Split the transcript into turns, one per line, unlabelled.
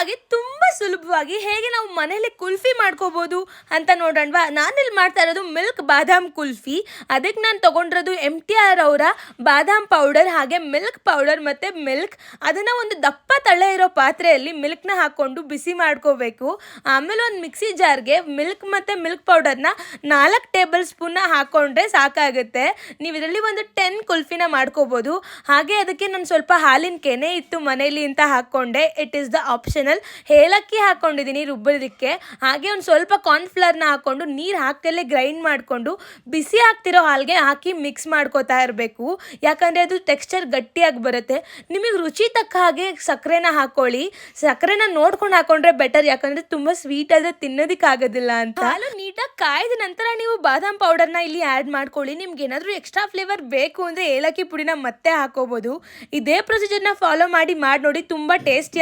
ಸಿಂಪಲ್ಲಾಗಿ ತುಂಬ ಸುಲಭವಾಗಿ ಹೇಗೆ ನಾವು ಮನೇಲಿ ಕುಲ್ಫಿ ಮಾಡ್ಕೋಬೋದು ಅಂತ ನೋಡೋಣವಾ. ನಾನಿಲ್ಲಿ ಮಾಡ್ತಾ ಇರೋದು ಮಿಲ್ಕ್ ಬಾದಾಮ್ ಕುಲ್ಫಿ. ಅದಕ್ಕೆ ನಾನು ತೊಗೊಂಡಿರೋದು MTR ಅವರ ಬಾದಾಮ್ ಪೌಡರ್, ಹಾಗೆ ಮಿಲ್ಕ್ ಪೌಡರ್ ಮತ್ತು ಮಿಲ್ಕ್. ಅದನ್ನು ಒಂದು ದಪ್ಪ ತಳೆ ಇರೋ ಪಾತ್ರೆಯಲ್ಲಿ ಮಿಲ್ಕ್ನ ಹಾಕ್ಕೊಂಡು ಬಿಸಿ ಮಾಡ್ಕೋಬೇಕು. ಆಮೇಲೆ ಒಂದು ಮಿಕ್ಸಿ ಜಾರ್ಗೆ ಮಿಲ್ಕ್ ಮತ್ತು ಮಿಲ್ಕ್ ಪೌಡರ್ನ 4 ಟೇಬಲ್ ಸ್ಪೂನ್ನ ಹಾಕ್ಕೊಂಡ್ರೆ ಸಾಕಾಗುತ್ತೆ. ನೀವು ಇದರಲ್ಲಿ ಒಂದು 10 ಕುಲ್ಫಿನ ಮಾಡ್ಕೋಬೋದು. ಹಾಗೆ ಅದಕ್ಕೆ ನಾನು ಸ್ವಲ್ಪ ಹಾಲಿನ ಕೆನೆ ಇತ್ತು ಮನೇಲಿ ಅಂತ ಹಾಕ್ಕೊಂಡೆ. It is the optional. ಏಲಕ್ಕಿ ಹಾಕ್ಕೊಂಡಿದ್ದೀನಿ ರುಬ್ಬೋದಕ್ಕೆ. ಹಾಗೆ ಒಂದು ಸ್ವಲ್ಪ ಕಾರ್ನ್ಫ್ಲವರ್ನ ಹಾಕ್ಕೊಂಡು ನೀರು ಹಾಕಲ್ಲೇ ಗ್ರೈಂಡ್ ಮಾಡಿಕೊಂಡು ಬಿಸಿ ಆಗ್ತಿರೋ ಹಾಲಿಗೆ ಹಾಕಿ ಮಿಕ್ಸ್ ಮಾಡ್ಕೋತಾ ಇರಬೇಕು. ಯಾಕಂದರೆ ಅದು ಟೆಕ್ಸ್ಚರ್ ಗಟ್ಟಿಯಾಗಿ ಬರುತ್ತೆ. ನಿಮಗೆ ರುಚಿ ತಕ್ಕ ಹಾಗೆ ಸಕ್ಕರೆನ ಹಾಕ್ಕೊಳ್ಳಿ. ಸಕ್ಕರೆನ ನೋಡ್ಕೊಂಡು ಹಾಕ್ಕೊಂಡ್ರೆ ಬೆಟರ್, ಯಾಕಂದರೆ ತುಂಬ ಸ್ವೀಟ್ ಆದರೆ ತಿನ್ನೋದಕ್ಕಾಗೋದಿಲ್ಲ ಅಂತ. ಹಾಲು ನೀಟಾಗಿ ಕಾಯ್ದ ನಂತರ ನೀವು ಬಾದಾಮ್ ಪೌಡರ್ನ ಇಲ್ಲಿ ಆ್ಯಡ್ ಮಾಡ್ಕೊಳ್ಳಿ. ನಿಮ್ಗೆ ಏನಾದರೂ ಎಕ್ಸ್ಟ್ರಾ ಫ್ಲೇವರ್ ಬೇಕು ಅಂದರೆ ಏಲಕ್ಕಿ ಪುಡಿನ ಮತ್ತೆ ಹಾಕೋಬೋದು. ಇದೇ ಪ್ರೊಸೀಜರ್ನ ಫಾಲೋ ಮಾಡಿ ನೋಡಿ, ತುಂಬ ಟೇಸ್ಟಿಯಾಗಿ